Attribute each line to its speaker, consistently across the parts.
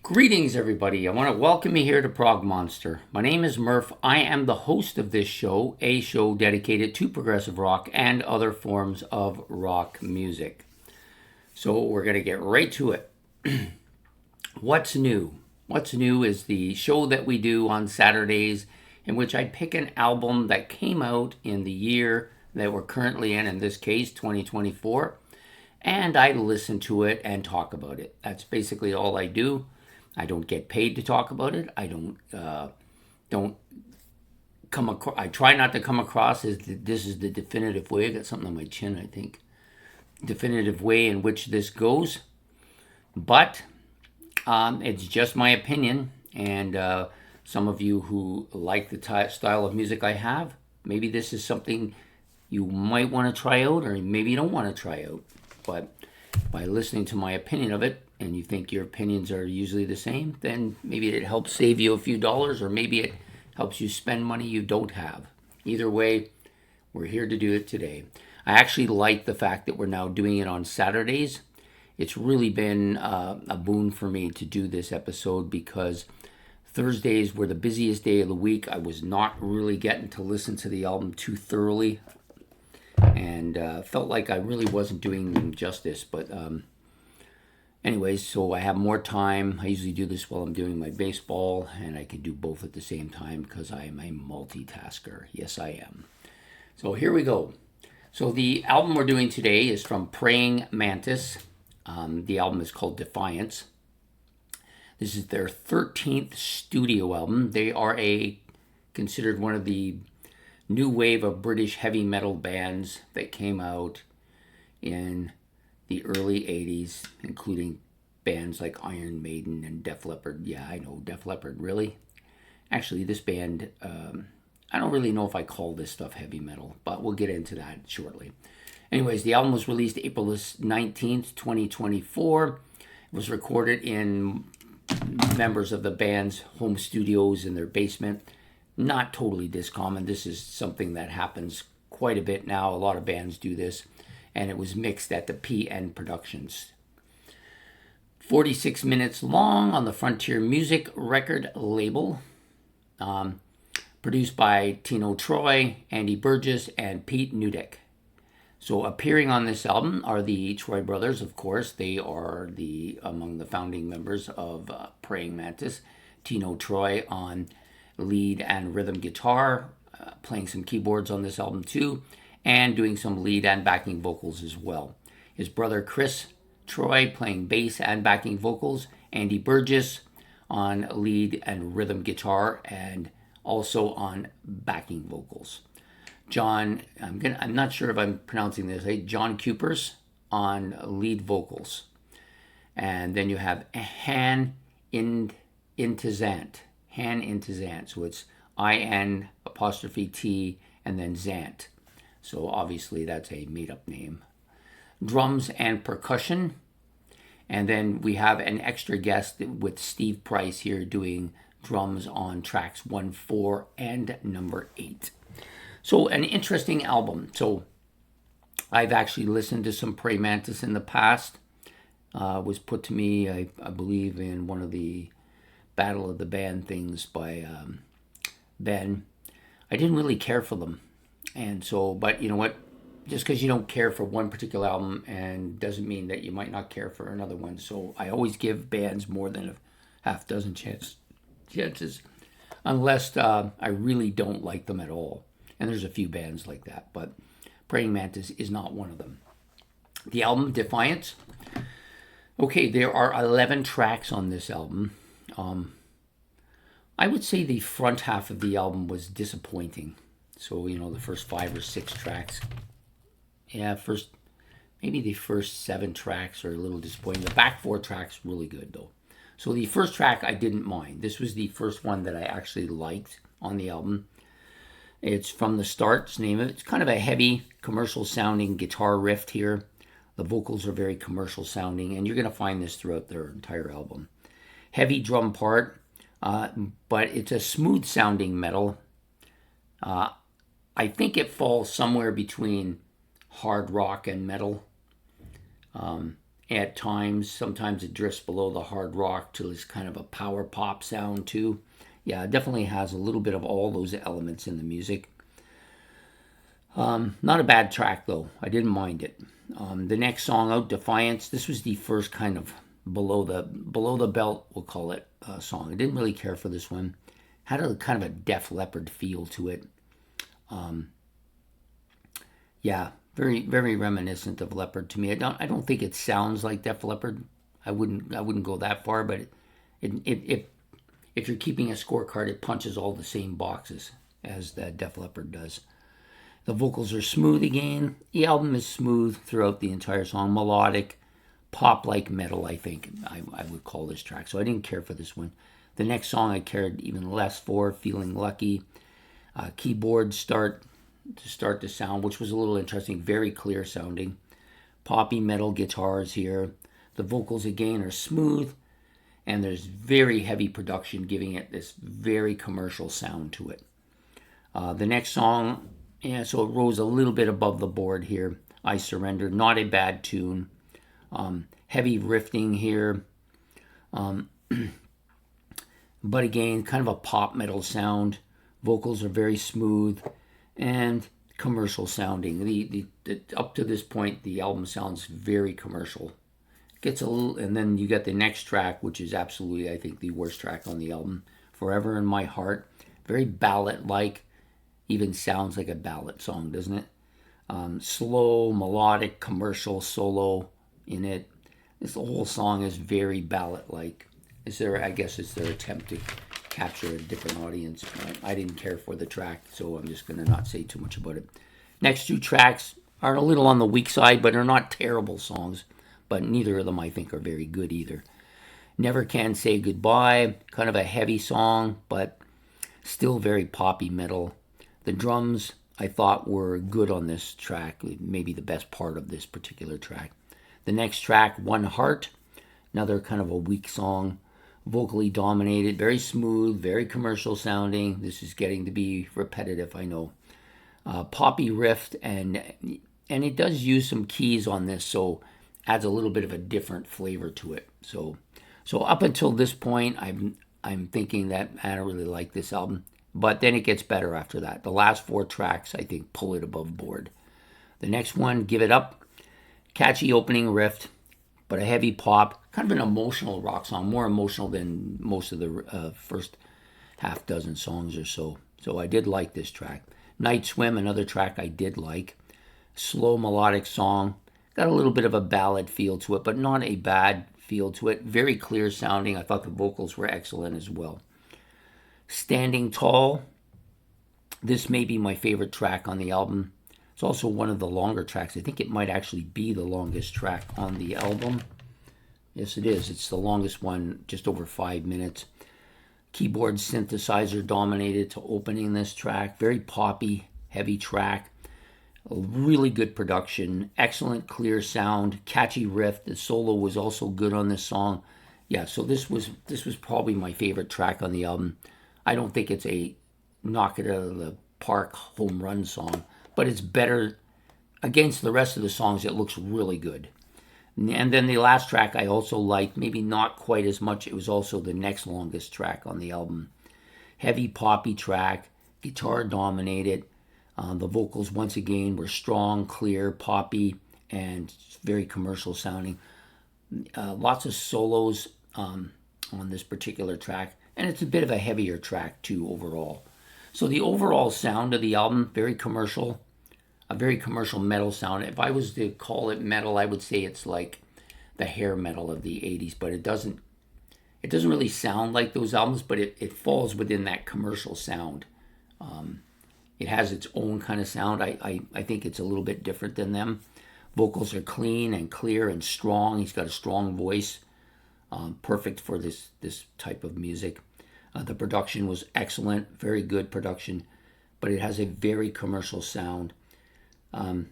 Speaker 1: Greetings, everybody. I want to welcome you here to Prog Monster. My name is Murph. I am the host of this show, a show dedicated to progressive rock and other forms of rock music. So we're going to get right to it. What's new? What's new is the show that we do on Saturdays in which I pick an album that came out in the year that we're currently in this case, 2024, and I listen to it and talk about it. That's basically all I do. I don't get paid to talk about it. I don't come across. I try not to come across as this is the definitive way. I got something on my chin, I think. Definitive way in which this goes, but it's just my opinion. And some of you who like the style of music I have, maybe this is something you might want to try out, or maybe you don't want to try out. But by listening to my opinion of it, and you think your opinions are usually the same, then maybe it helps save you a few dollars, or maybe it helps you spend money you don't have. Either way, we're here to do it today. I actually like the fact that we're now doing it on Saturdays. It's really been a boon for me to do this episode because Thursdays were the busiest day of the week. I was not really getting to listen to the album too thoroughly, and felt like I really wasn't doing them justice. But anyways, so I have more time. I usually do this while I'm doing my baseball, and I can do both at the same time because I am a multitasker. Yes, I am. So here we go. So the album we're doing today is from Praying Mantis. The album is called Defiance. This is their 13th studio album. They are considered one of the new wave of British heavy metal bands that came out in the early 80s, including bands like Iron Maiden and Def Leppard. Yeah, I know, Def Leppard, really? Actually, this band, I don't really know if I call this stuff heavy metal, but we'll get into that shortly. Anyways, the album was released April 19th, 2024. It was recorded in members of the band's home studios in their basement. Not totally discommon. This is something that happens quite a bit now. A lot of bands do this. And it was mixed at the PN Productions. 46 minutes long on the Frontier Music record label. Produced by Tino Troy, Andy Burgess, and Pete Nudek. So appearing on this album are the Troy brothers, of course. They are among the founding members of Praying Mantis. Tino Troy on lead and rhythm guitar, playing some keyboards on this album too, and doing some lead and backing vocals as well. His brother Chris Troy playing bass and backing vocals, Andy Burgess on lead and rhythm guitar and also on backing vocals. I'm not sure if I'm pronouncing this right, John Cupers on lead vocals. And then you have Han Intizant. So it's IN''T and then Zant. So obviously that's a made-up name. Drums and percussion. And then we have an extra guest with Steve Price here doing drums on tracks 1, 4, and number 8. So an interesting album. So I've actually listened to some Praying Mantis in the past. Was put to me, I believe, in one of the Battle of the Band things by Ben. I didn't really care for them. And so, but you know what? Just because you don't care for one particular album and doesn't mean that you might not care for another one. So I always give bands more than a half dozen chances, unless I really don't like them at all. And there's a few bands like that, but Praying Mantis is not one of them. The album, Defiance. Okay, there are 11 tracks on this album. I would say the front half of the album was disappointing. So, the first 5 or 6 tracks. Yeah, maybe the first 7 tracks are a little disappointing. The back 4 tracks, really good though. So the first track I didn't mind. This was the first one that I actually liked on the album. It's From the Start's name of it. It's kind of a heavy, commercial sounding guitar riff here. The vocals are very commercial sounding, and you're going to find this throughout their entire album. Heavy drum part, but it's a smooth sounding metal. I think it falls somewhere between hard rock and metal. at times. Sometimes it drifts below the hard rock till it's kind of a power pop sound too. Yeah, it definitely has a little bit of all those elements in the music. Not a bad track though. I didn't mind it. The next song out, Defiance. This was the first kind of below the belt, we'll call it, song. I didn't really care for this one. Had a kind of a Def Leppard feel to it. Yeah, very very reminiscent of Leppard to me. I don't think it sounds like Def Leppard. I wouldn't go that far, but if you're keeping a scorecard, it punches all the same boxes as the Def Leppard does. The vocals are smooth again. The album is smooth throughout the entire song. Melodic, pop-like metal, I think I would call this track. So I didn't care for this one. The next song I cared even less for, Feeling Lucky. Keyboard start the sound, which was a little interesting. Very clear sounding. Poppy metal guitars here. The vocals again are smooth. And there's very heavy production giving it this very commercial sound to it. The next song... Yeah, so it rose a little bit above the board here. I Surrender. Not a bad tune. Heavy riffing here. But again, kind of a pop metal sound. Vocals are very smooth and commercial sounding. The up to this point, the album sounds very commercial. Gets a little, and then you get the next track, which is absolutely, I think, the worst track on the album. Forever in My Heart. Very ballad-like. Even sounds like a ballad song, doesn't it? Slow, melodic, commercial solo in it. This whole song is very ballad-like. I guess it's their attempt to capture a different audience. I didn't care for the track, so I'm just going to not say too much about it. Next two tracks are a little on the weak side, but are not terrible songs. But neither of them, I think, are very good either. Never Can Say Goodbye, kind of a heavy song, but still very poppy metal. The drums, I thought, were good on this track, maybe the best part of this particular track. The next track, One Heart, another kind of a weak song, vocally dominated, very smooth, very commercial sounding. This is getting to be repetitive, I know. Poppy riff, and it does use some keys on this, so adds a little bit of a different flavor to it. So up until this point, I'm thinking that I don't really like this album. But then it gets better after that. The last four tracks, I think, pull it above board. The next one, Give It Up. Catchy opening riff, but a heavy pop. Kind of an emotional rock song. More emotional than most of the first half dozen songs or so. So I did like this track. Night Swim, another track I did like. Slow melodic song. Got a little bit of a ballad feel to it, but not a bad feel to it. Very clear sounding. I thought the vocals were excellent as well. Standing Tall. This may be my favorite track on the album. It's also one of the longer tracks. I think it might actually be the longest track on the album. Yes, it is. It's the longest one, just over 5 minutes. Keyboard synthesizer dominated to opening this track. Very poppy, heavy track. A really good production. Excellent, clear sound. Catchy riff. The solo was also good on this song. Yeah, so this was probably my favorite track on the album. I don't think it's a knock it out of the park home run song, but it's better against the rest of the songs. It looks really good. And then the last track I also liked, maybe not quite as much. It was also the next longest track on the album. Heavy poppy track, guitar dominated. The vocals once again were strong, clear, poppy, and very commercial sounding. Lots of solos on this particular track. And it's a bit of a heavier track, too, overall. So the overall sound of the album, very commercial. A very commercial metal sound. If I was to call it metal, I would say it's like the hair metal of the 80s. But it doesn't really sound like those albums, but it falls within that commercial sound. It has its own kind of sound. I think it's a little bit different than them. Vocals are clean and clear and strong. He's got a strong voice. Perfect for this type of music. The production was excellent, very good production, but it has a very commercial sound. And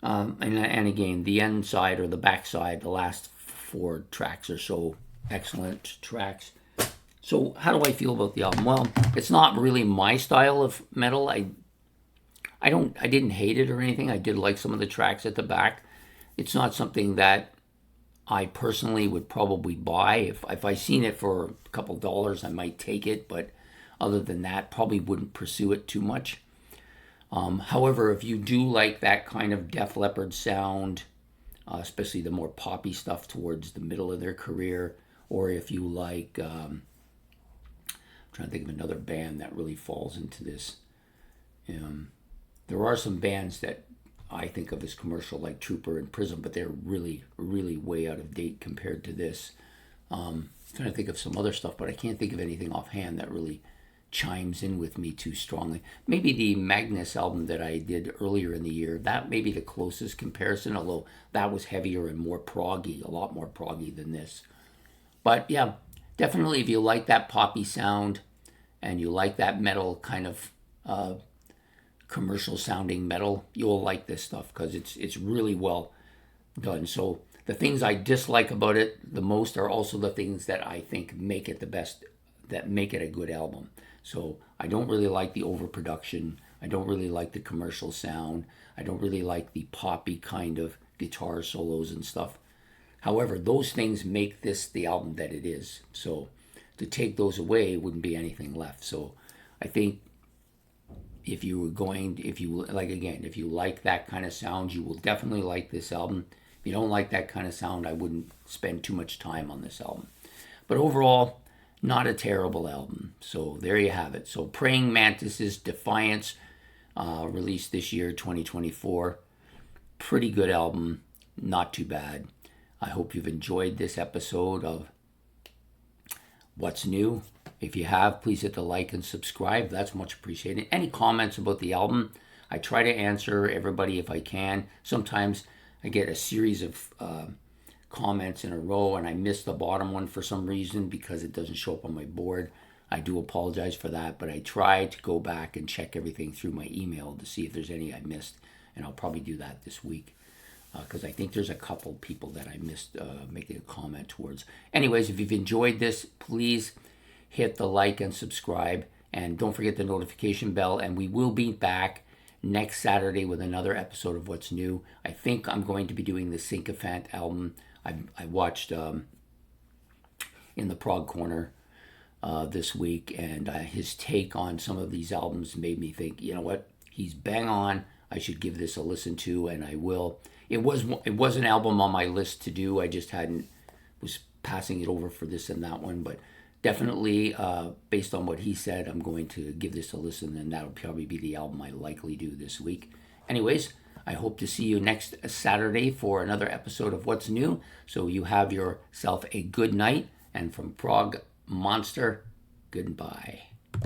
Speaker 1: again, the end side or the back side, the last four tracks or so, excellent tracks. So how do I feel about the album? Well, it's not really my style of metal. I didn't hate it or anything. I did like some of the tracks at the back. It's not something that I personally would probably buy. If I seen it for a couple dollars, I might take it, but other than that, probably wouldn't pursue it too much. However, if you do like that kind of Def Leppard sound, especially the more poppy stuff towards the middle of their career, or if you like, I'm trying to think of another band that really falls into this. There are some bands that I think of as commercial, like Trooper and Prism, but they're really, really way out of date compared to this. I'm trying to think of some other stuff, but I can't think of anything offhand that really chimes in with me too strongly. Maybe the Magnus album that I did earlier in the year, that may be the closest comparison, although that was heavier and more proggy, a lot more proggy than this. But yeah, definitely if you like that poppy sound and you like that metal kind of commercial sounding metal, you'll like this stuff because it's really well done. So the things I dislike about it the most are also the things that I think make it the best, that make it a good album. So I don't really like the overproduction. I don't really like the commercial sound. I don't really like the poppy kind of guitar solos and stuff. However, those things make this the album that it is. So to take those away wouldn't be anything left. So I think if you like that kind of sound, you will definitely like this album. If you don't like that kind of sound, I wouldn't spend too much time on this album. But overall, not a terrible album. So there you have it. So Praying Mantis' Defiance, released this year, 2024. Pretty good album. Not too bad. I hope you've enjoyed this episode of What's New. If you have, please hit the like and subscribe. That's much appreciated. Any comments about the album? I try to answer everybody if I can. Sometimes I get a series of comments in a row and I miss the bottom one for some reason because it doesn't show up on my board. I do apologize for that, but I try to go back and check everything through my email to see if there's any I missed, and I'll probably do that this week because I think there's a couple people that I missed making a comment towards. Anyways, if you've enjoyed this, please hit the like and subscribe, and don't forget the notification bell, and we will be back next Saturday with another episode of What's New. I think I'm going to be doing the Sycophant album. I watched in the Prog Corner this week, and his take on some of these albums made me think, you know what, he's bang on. I should give this a listen to, and I will. It was an album on my list to do. I just was passing it over for this and that one, but definitely based on what he said, I'm going to give this a listen, and that'll probably be the album I likely do this week. Anyways, I hope to see you next Saturday for another episode of What's New. So you have yourself a good night, and from Prog Monster, goodbye.